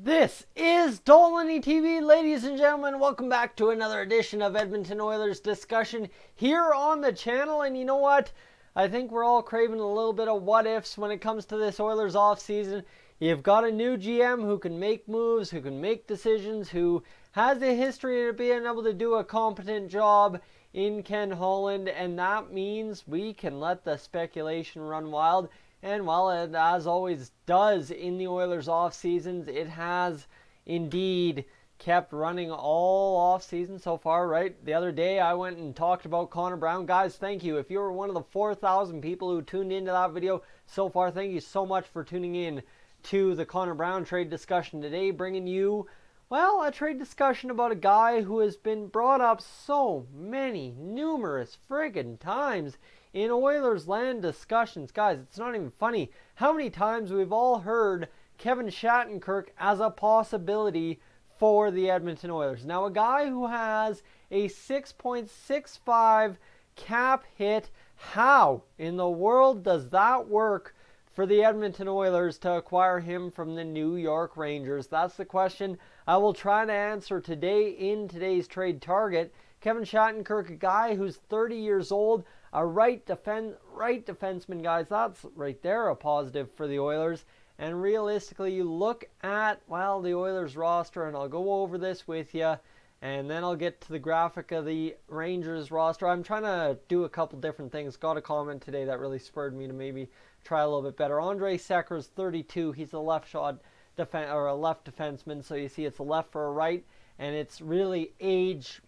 This is Dolany TV, ladies and gentlemen. Welcome back to another edition of Edmonton Oilers discussion here on the channel. And you know what? I think we're all craving a little bit of what ifs when it comes to this Oilers offseason. You've got a new GM who can make moves, who can make decisions, who has a history of being able to do a competent job in Ken Holland, and that means we can let the speculation run wild. And while it, as always, does in the Oilers off seasons, it has indeed kept running all off season so far, right? The other day I went and talked about Connor Brown. Guys, thank you. If you were one of the 4,000 people who tuned into that video so far, thank you so much for tuning in to the Connor Brown trade discussion today, bringing you, well, a trade discussion about a guy who has been brought up so many, numerous friggin' times in Oilers land discussions. Guys, it's not even funny how many times we've all heard Kevin Shattenkirk as a possibility for the Edmonton Oilers. Now, a guy who has a 6.65 cap hit, how in the world does that work for the Edmonton Oilers to acquire him from the New York Rangers? That's the question I will try to answer today in today's trade target. Kevin Shattenkirk, a guy who's 30 years old, a right defenseman, guys. That's right there a positive for the Oilers. And realistically, you look at, well, the Oilers roster, and I'll go over this with you, and then I'll get to the graphic of the Rangers roster. I'm trying to do a couple different things. Got a comment today that really spurred me to maybe try a little bit better. Andrej Sekera is 32. He's a left defenseman, so you see it's a left for a right, and it's really age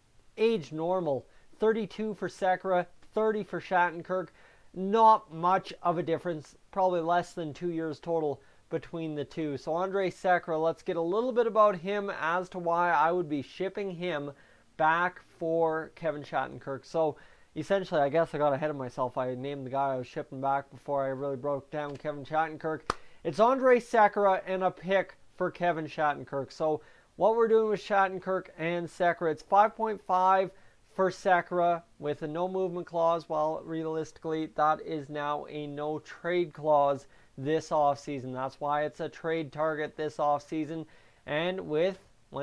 normal. 32 for Sekera, 30 for Shattenkirk. Not much of a difference, probably less than 2 years total between the two. So Andrej Sekera, let's get a little bit about him as to why I would be shipping him back for Kevin Shattenkirk. So essentially, I guess I got ahead of myself. I named the guy I was shipping back before I really broke down Kevin Shattenkirk. It's Andrej Sekera and a pick for Kevin Shattenkirk. So what we're doing with Shattenkirk and Sekera, it's 5.5 for Sekera with a no movement clause. Well, realistically, that is now a no trade clause this offseason. That's why it's a trade target this offseason. And when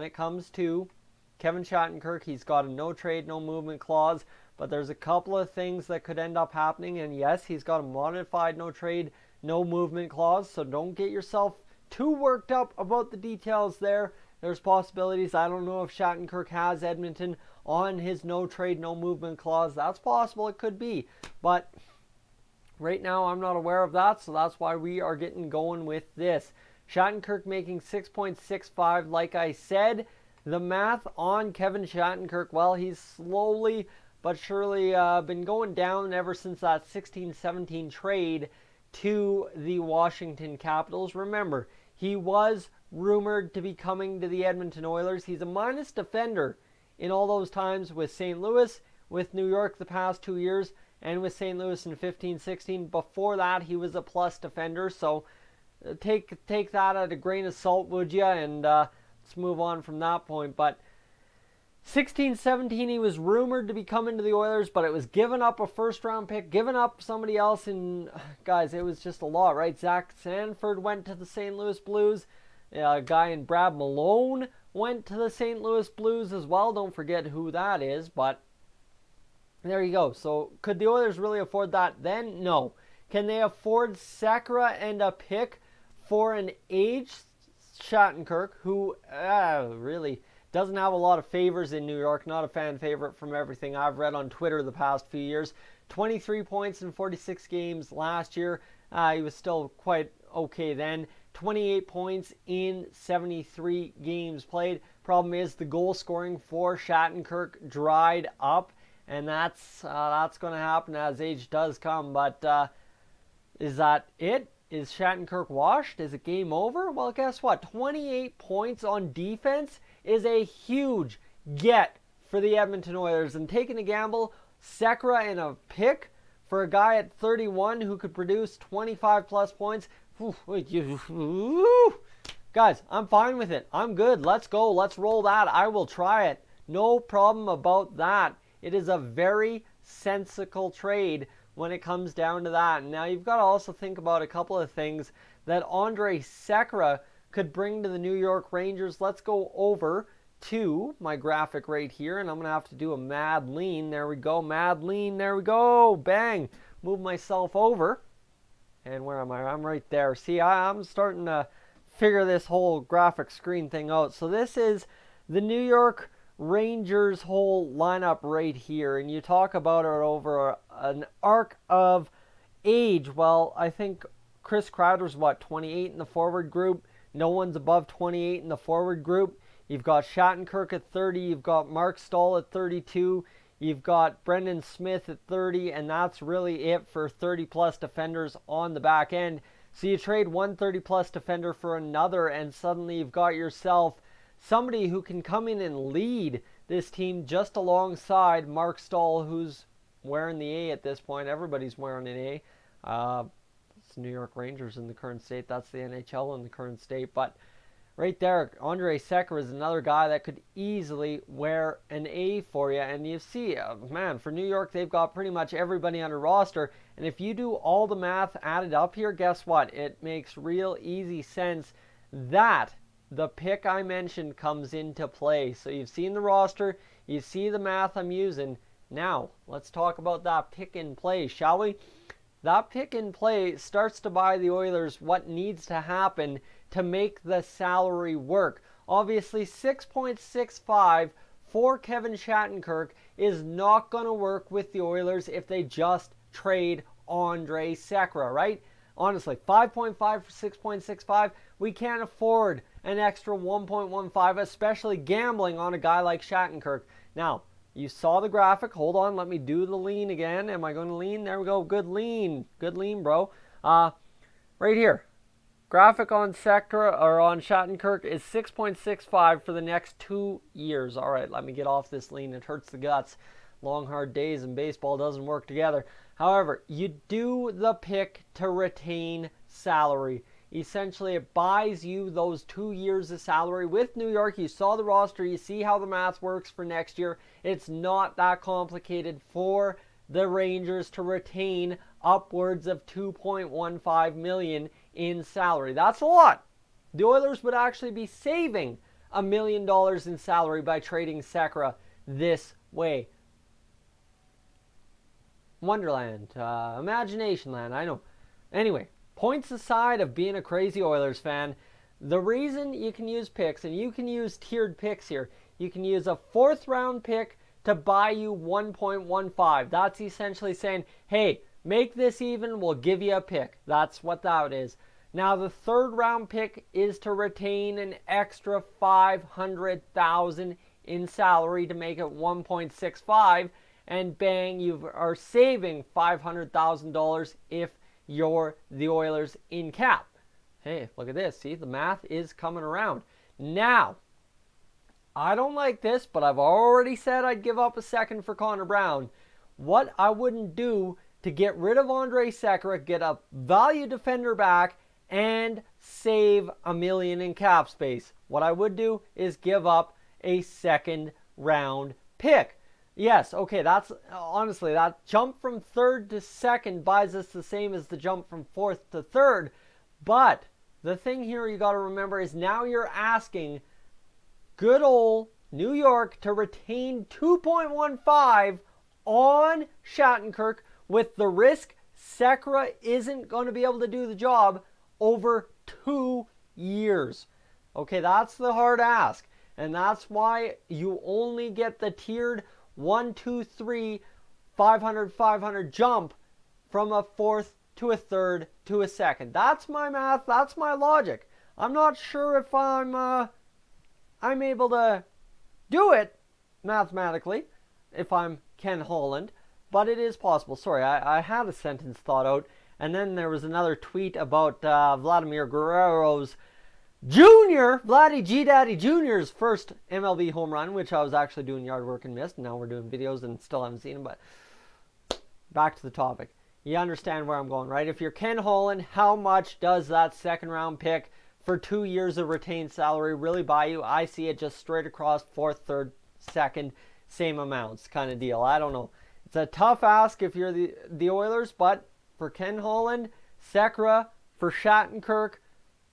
it comes to Kevin Shattenkirk, he's got a no trade, no movement clause. But there's a couple of things that could end up happening. And yes, he's got a modified no trade, no movement clause. So don't get yourself too worked up about the details there. There's possibilities. I don't know if Shattenkirk has Edmonton on his no trade, no movement clause. That's possible. It could be. But right now, I'm not aware of that. So that's why we are getting going with this. Shattenkirk making 6.65. Like I said, the math on Kevin Shattenkirk, well, he's slowly but surely been going down ever since that 16-17 trade to the Washington Capitals. Remember, he was rumored to be coming to the Edmonton Oilers. He's a minus defender in all those times with St. Louis, with New York the past 2 years, and with St. Louis in 15-16. Before that, he was a plus defender. So take that at a grain of salt, would you? And let's move on from that point. But 16-17, he was rumored to be coming to the Oilers, but it was giving up a first-round pick, giving up somebody else. And guys, it was just a lot, right? Zach Sanford went to the St. Louis Blues. A guy in Brad Malone went to the St. Louis Blues as well. Don't forget who that is, but there you go. So could the Oilers really afford that then? No. Can they afford Sekera and a pick for an aged Shattenkirk who really doesn't have a lot of favors in New York? Not a fan favorite from everything I've read on Twitter the past few years. 23 points in 46 games last year. He was still quite okay then. 28 points in 73 games played. Problem is the goal scoring for Shattenkirk dried up, and that's going to happen as age does come. But is that it? Is Shattenkirk washed? Is it game over? Well, guess what? 28 points on defense is a huge get for the Edmonton Oilers. And taking a gamble, Sekera and a pick for a guy at 31 who could produce 25 plus points. Guys, I'm fine with it. I'm good. Let's go. Let's roll that. I will try it. No problem about that. It is a very sensible trade when it comes down to that. Now, you've got to also think about a couple of things that Andrej Sekera could bring to the New York Rangers. Let's go over to my graphic right here, and I'm going to have to do a mad lean. There we go, mad lean, there we go, bang. Move myself over, and where am I? I'm right there. See, I'm starting to figure this whole graphic screen thing out. So this is the New York Rangers whole lineup right here, and you talk about it over an arc of age. Well, I think Chris Kreider's 28 in the forward group. No one's above 28 in the forward group. You've got Shattenkirk at 30. You've got Mark Stahl at 32. You've got Brendan Smith at 30, and that's really it for 30-plus defenders on the back end. So you trade one 30-plus defender for another, and suddenly you've got yourself somebody who can come in and lead this team just alongside Mark Stahl, who's wearing the A at this point. Everybody's wearing an A. It's New York Rangers in the current state. That's the NHL in the current state, but right there, Andrej Sekera is another guy that could easily wear an A for you. And you see, man, for New York, they've got pretty much everybody on a roster. And if you do all the math added up here, guess what? It makes real easy sense that the pick I mentioned comes into play. So you've seen the roster. You see the math I'm using. Now, let's talk about that pick in play, shall we? That pick in play starts to buy the Oilers what needs to happen to make the salary work. Obviously, 6.65 for Kevin Shattenkirk is not going to work with the Oilers if they just trade Andrej Sekera, right? Honestly, 5.5 for 6.65, we can't afford an extra 1.15, especially gambling on a guy like Shattenkirk. Now, you saw the graphic. Hold on, let me do the lean again. Am I going to lean? There we go. Good lean. Good lean, bro. Right here. Graphic on Sekera or on Shattenkirk is 6.65 for the next 2 years. All right, let me get off this lean. It hurts the guts. Long, hard days in baseball doesn't work together. However, you do the pick to retain salary. Essentially, it buys you those 2 years of salary. With New York, you saw the roster. You see how the math works for next year. It's not that complicated for the Rangers to retain upwards of $2.15 million in salary. That's a lot. The Oilers would actually be saving $1 million in salary by trading Sekera this way. Wonderland, Imagination Land, I know. Anyway, points aside of being a crazy Oilers fan, the reason you can use picks, and you can use tiered picks here, you can use a 4th round pick to buy you 1.15. That's essentially saying, hey, make this even, we'll give you a pick. That's what that is. Now, the 3rd round pick is to retain an extra $500,000 in salary to make it 1.65, and bang, you are saving $500,000 if you're the Oilers in cap. Hey, look at this. See, the math is coming around. Now, I don't like this, but I've already said I'd give up a second for Connor Brown. What I wouldn't do to get rid of Andrej Sekera, get a value defender back, and save $1 million in cap space. What I would do is give up a 2nd round pick. Yes, okay, that's honestly, that jump from 3rd to 2nd buys us the same as the jump from 4th to 3rd. But the thing here you got to remember is now you're asking good old New York to retain 2.15 on Shattenkirk with the risk Sekera isn't going to be able to do the job over 2 years. Okay, that's the hard ask. And that's why you only get the tiered 1, 2, 3, 500, 500 jump from a 4th to a 3rd to a 2nd. That's my math. That's my logic. I'm not sure if I'm able to do it mathematically if I'm Ken Holland, but it is possible. Sorry, I had a sentence thought out, and then there was another tweet about Vladimir Guerrero's Vladdy G Daddy Jr.'s first MLB home run, which I was actually doing yard work and missed. Now we're doing videos and still haven't seen him, but back to the topic. You understand where I'm going, right? If you're Ken Holland, how much does that 2nd round pick for 2 years of retained salary really buy you? I see it just straight across 4th, 3rd, 2nd, same amounts kind of deal. I don't know. It's a tough ask if you're the Oilers, but for Ken Holland, Sekera, for Shattenkirk,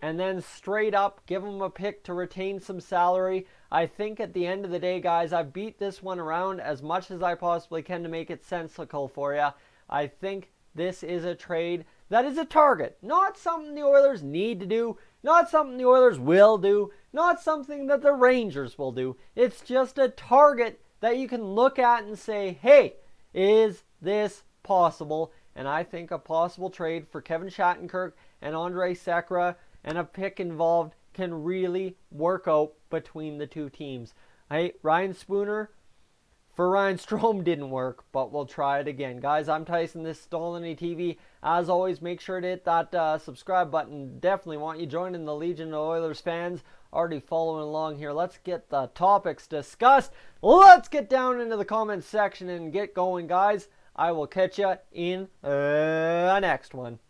and then straight up give him a pick to retain some salary. I think at the end of the day, guys, I've beat this one around as much as I possibly can to make it sensical for you. I think this is a trade that is a target, not something the Oilers need to do, not something the Oilers will do, not something that the Rangers will do. It's just a target that you can look at and say, hey, is this possible? And I think a possible trade for Kevin Shattenkirk and Andrej Sekera and a pick involved can really work out between the two teams. Ryan Spooner for Ryan Strome didn't work, but we'll try it again. Guys, I'm Tyson. This is Stolany TV. As always, make sure to hit that subscribe button. Definitely want you joining the Legion of Oilers fans. Already following along here. Let's get the topics discussed. Let's get down into the comments section and get going, guys. I will catch you in the next one.